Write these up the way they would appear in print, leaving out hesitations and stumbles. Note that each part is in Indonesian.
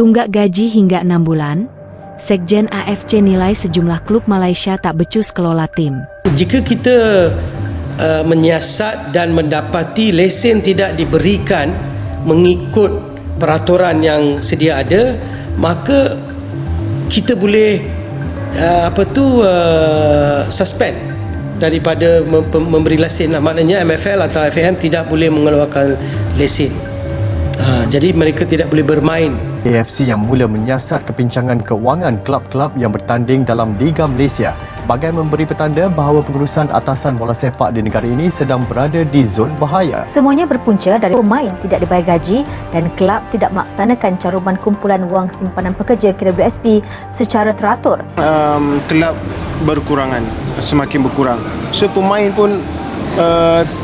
Tunggak gaji hingga 6 bulan, Sekjen AFC nilai sejumlah klub Malaysia tak becus kelola tim. Jika kita menyiasat dan mendapati lesen tidak diberikan mengikut peraturan yang sedia ada, maka kita boleh suspend daripada memberi lesen. Maknanya MFL atau FAM tidak boleh mengeluarkan lesen. Jadi mereka tidak boleh bermain. AFC yang mula menyiasat kepincangan kewangan klub-klub yang bertanding dalam Liga Malaysia bagai memberi petanda bahawa pengurusan atasan bola sepak di negara ini sedang berada di zon bahaya. Semuanya berpunca dari pemain tidak dibayar gaji dan kelab tidak melaksanakan caruman kumpulan wang simpanan pekerja KWSP secara teratur. Kelab berkurangan, semakin berkurang. So pemain pun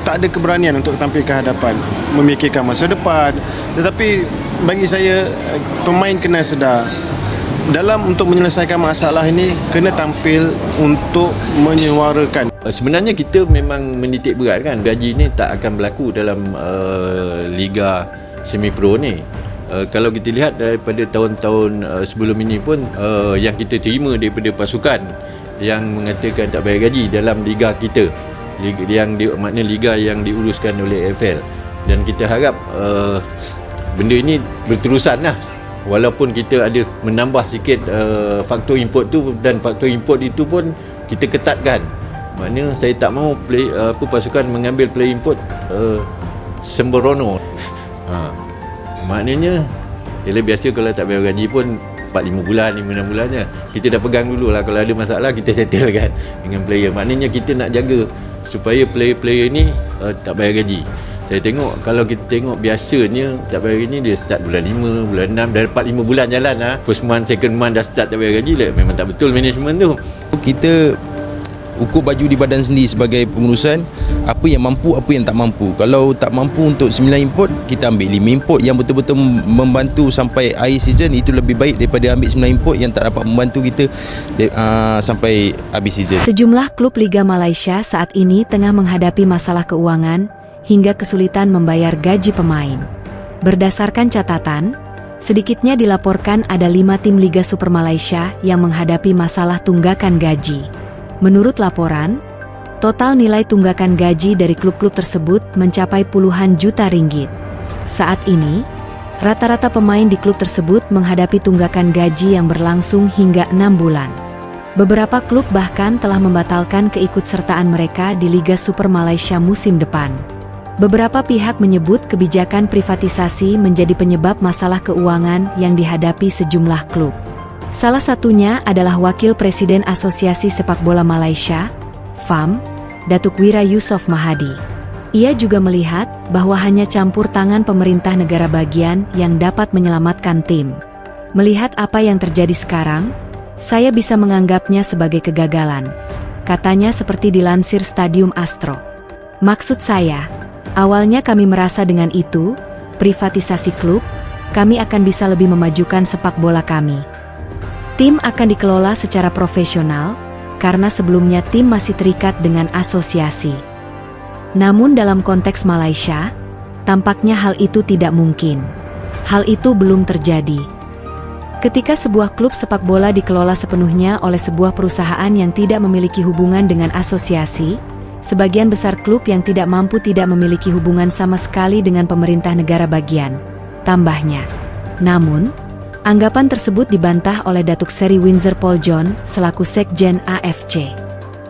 tak ada keberanian untuk tampil ke hadapan, memikirkan masa depan. Tetapi bagi saya, pemain kena sedar dalam untuk menyelesaikan masalah ini, kena tampil untuk menyuarakan. Sebenarnya kita memang menitik berat kan, gaji ni tak akan berlaku dalam Liga Semi Pro ni. Kalau kita lihat daripada tahun-tahun sebelum ini pun, yang kita terima daripada pasukan yang mengatakan tak bayar gaji dalam liga kita, maknanya liga yang diuruskan oleh AFL. Dan kita harap benda ini berterusan lah, walaupun kita ada menambah sikit faktor input tu, dan faktor input itu pun kita ketatkan. Maknanya saya tak mahu pasukan mengambil play input sembrono. Maknanya ialah biasa kalau tak bayar gaji pun 4-5 bulan, 5-6 bulannya kita dah pegang dulu lah. Kalau ada masalah kita settle kan dengan player. Maknanya kita nak jaga supaya player-player ni tak bayar gaji. Saya tengok, kalau kita tengok biasanya tak bayar gaji dia start bulan 5, bulan 6, dah dapat 5 bulan jalan lah. First month, second month dah start tak bayar gaji lah. Memang tak betul management tu. Kita ukur baju di badan sendiri sebagai pengurusan, apa yang mampu, apa yang tak mampu. Kalau tak mampu untuk 9 input, kita ambil 5 input yang betul-betul membantu sampai akhir season. Itu lebih baik daripada ambil 9 input yang tak dapat membantu kita sampai habis season. Sejumlah klub Liga Malaysia saat ini tengah menghadapi masalah keuangan hingga kesulitan membayar gaji pemain. Berdasarkan catatan, sedikitnya dilaporkan ada 5 tim Liga Super Malaysia yang menghadapi masalah tunggakan gaji. Menurut laporan, total nilai tunggakan gaji dari klub-klub tersebut mencapai puluhan juta ringgit. Saat ini, rata-rata pemain di klub tersebut menghadapi tunggakan gaji yang berlangsung hingga 6 bulan. Beberapa klub bahkan telah membatalkan keikutsertaan mereka di Liga Super Malaysia musim depan. Beberapa pihak menyebut kebijakan privatisasi menjadi penyebab masalah keuangan yang dihadapi sejumlah klub. Salah satunya adalah Wakil Presiden Asosiasi Sepak Bola Malaysia, FAM, Datuk Wira Yusof Mahadi. Ia juga melihat bahwa hanya campur tangan pemerintah negara bagian yang dapat menyelamatkan tim. Melihat apa yang terjadi sekarang, saya bisa menganggapnya sebagai kegagalan. Katanya seperti dilansir Stadium Astro. Maksud saya, awalnya kami merasa dengan itu, privatisasi klub, kami akan bisa lebih memajukan sepak bola kami. Tim akan dikelola secara profesional, karena sebelumnya tim masih terikat dengan asosiasi. Namun dalam konteks Malaysia, tampaknya hal itu tidak mungkin. Hal itu belum terjadi. Ketika sebuah klub sepak bola dikelola sepenuhnya oleh sebuah perusahaan yang tidak memiliki hubungan dengan asosiasi, sebagian besar klub yang tidak mampu tidak memiliki hubungan sama sekali dengan pemerintah negara bagian, tambahnya. Namun, anggapan tersebut dibantah oleh Datuk Seri Windsor Paul John selaku Sekjen AFC.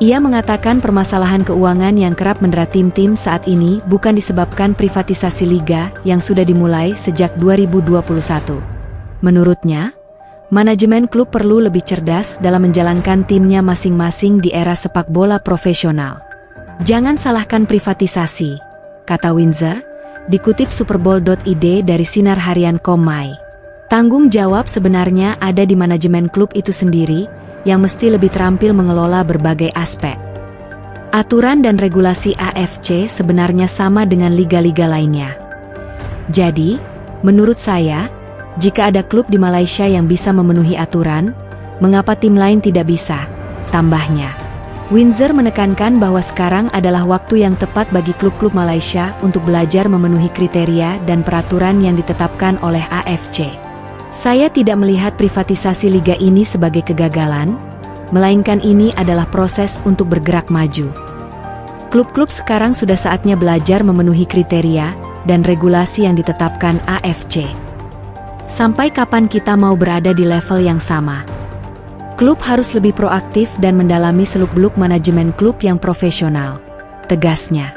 Ia mengatakan permasalahan keuangan yang kerap mendera tim-tim saat ini bukan disebabkan privatisasi liga yang sudah dimulai sejak 2021. Menurutnya, manajemen klub perlu lebih cerdas dalam menjalankan timnya masing-masing di era sepak bola profesional. Jangan salahkan privatisasi, kata Windsor, dikutip superbowl.id dari Sinar Harian Komai. Tanggung jawab sebenarnya ada di manajemen klub itu sendiri, yang mesti lebih terampil mengelola berbagai aspek. Aturan dan regulasi AFC sebenarnya sama dengan liga-liga lainnya. Jadi, menurut saya, jika ada klub di Malaysia yang bisa memenuhi aturan, mengapa tim lain tidak bisa? Tambahnya. Windsor menekankan bahwa sekarang adalah waktu yang tepat bagi klub-klub Malaysia untuk belajar memenuhi kriteria dan peraturan yang ditetapkan oleh AFC. Saya tidak melihat privatisasi liga ini sebagai kegagalan, melainkan ini adalah proses untuk bergerak maju. Klub-klub sekarang sudah saatnya belajar memenuhi kriteria dan regulasi yang ditetapkan AFC. Sampai kapan kita mau berada di level yang sama? Klub harus lebih proaktif dan mendalami seluk-beluk manajemen klub yang profesional, tegasnya.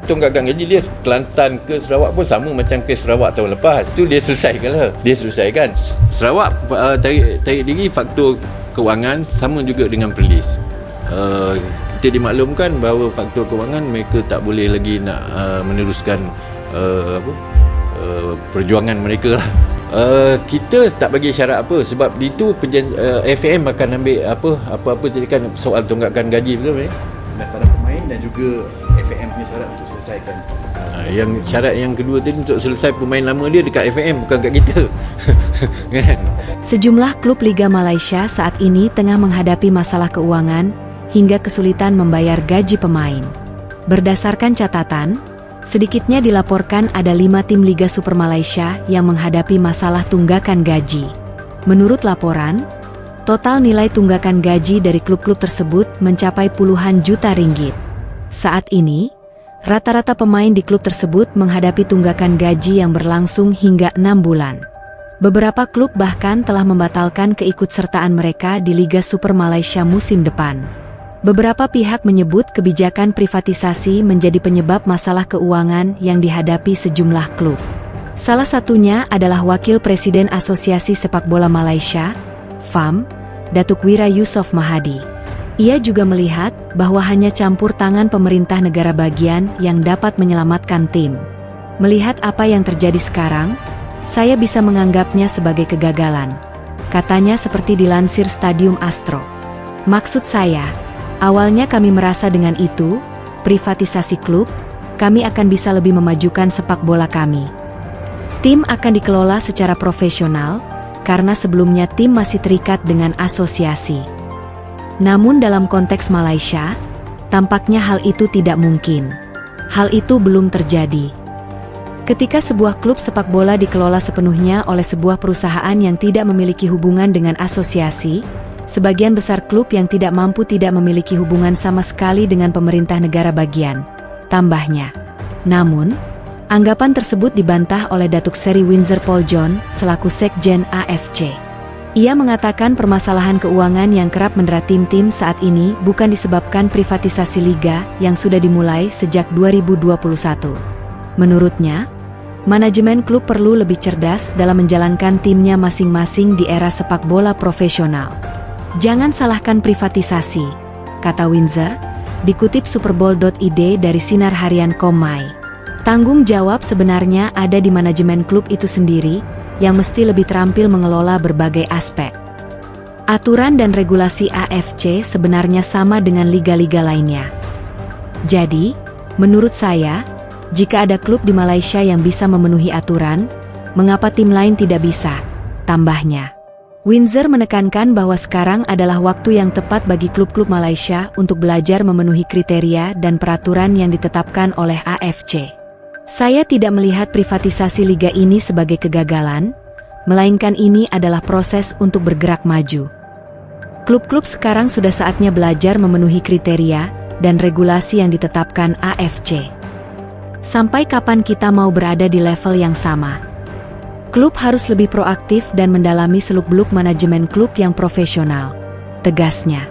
Tunggakan gaji dia Kelantan ke Sarawak pun sama macam ke Sarawak tahun lepas. Itu dia selesaikan lah. Dia selesaikan. Sarawak tarik diri faktor kewangan sama juga dengan Perlis. Kita dimaklumkan bahawa faktor kewangan mereka tak boleh lagi nak meneruskan perjuangan mereka lah. Kita tak bagi syarat apa sebab itu FAM akan ambil apa-apa jadi kan soal tunggakan gaji betul ni. Pendaftaran pemain dan juga FAM punya syarat untuk selesaikan. Yang syarat yang kedua tadi untuk selesai pemain lama dia dekat FAM bukan kat kita. Kan? Sejumlah klub Liga Malaysia saat ini tengah menghadapi masalah keuangan hingga kesulitan membayar gaji pemain. Berdasarkan catatan, sedikitnya dilaporkan ada 5 tim Liga Super Malaysia yang menghadapi masalah tunggakan gaji. Menurut laporan, total nilai tunggakan gaji dari klub-klub tersebut mencapai puluhan juta ringgit. Saat ini, rata-rata pemain di klub tersebut menghadapi tunggakan gaji yang berlangsung hingga 6 bulan. Beberapa klub bahkan telah membatalkan keikutsertaan mereka di Liga Super Malaysia musim depan. Beberapa pihak menyebut kebijakan privatisasi menjadi penyebab masalah keuangan yang dihadapi sejumlah klub. Salah satunya adalah Wakil Presiden Asosiasi Sepak Bola Malaysia, FAM, Datuk Wira Yusof Mahadi. Ia juga melihat bahwa hanya campur tangan pemerintah negara bagian yang dapat menyelamatkan tim. Melihat apa yang terjadi sekarang, saya bisa menganggapnya sebagai kegagalan. Katanya seperti dilansir Stadium Astro. Maksud saya, awalnya kami merasa dengan itu, privatisasi klub, kami akan bisa lebih memajukan sepak bola kami. Tim akan dikelola secara profesional, karena sebelumnya tim masih terikat dengan asosiasi. Namun dalam konteks Malaysia, tampaknya hal itu tidak mungkin. Hal itu belum terjadi. Ketika sebuah klub sepak bola dikelola sepenuhnya oleh sebuah perusahaan yang tidak memiliki hubungan dengan asosiasi, sebagian besar klub yang tidak mampu tidak memiliki hubungan sama sekali dengan pemerintah negara bagian, tambahnya. Namun, anggapan tersebut dibantah oleh Datuk Seri Windsor Paul John selaku Sekjen AFC. Ia mengatakan permasalahan keuangan yang kerap mendera tim-tim saat ini bukan disebabkan privatisasi liga yang sudah dimulai sejak 2021. Menurutnya, manajemen klub perlu lebih cerdas dalam menjalankan timnya masing-masing di era sepak bola profesional. Jangan salahkan privatisasi, kata Windsor, dikutip superbowl.id dari Sinar Harian Komai. Tanggung jawab sebenarnya ada di manajemen klub itu sendiri, yang mesti lebih terampil mengelola berbagai aspek. Aturan dan regulasi AFC sebenarnya sama dengan liga-liga lainnya. Jadi, menurut saya, jika ada klub di Malaysia yang bisa memenuhi aturan, mengapa tim lain tidak bisa? Tambahnya. Windsor menekankan bahwa sekarang adalah waktu yang tepat bagi klub-klub Malaysia untuk belajar memenuhi kriteria dan peraturan yang ditetapkan oleh AFC. Saya tidak melihat privatisasi liga ini sebagai kegagalan, melainkan ini adalah proses untuk bergerak maju. Klub-klub sekarang sudah saatnya belajar memenuhi kriteria dan regulasi yang ditetapkan AFC. Sampai kapan kita mau berada di level yang sama? Klub harus lebih proaktif dan mendalami seluk-beluk manajemen klub yang profesional, tegasnya.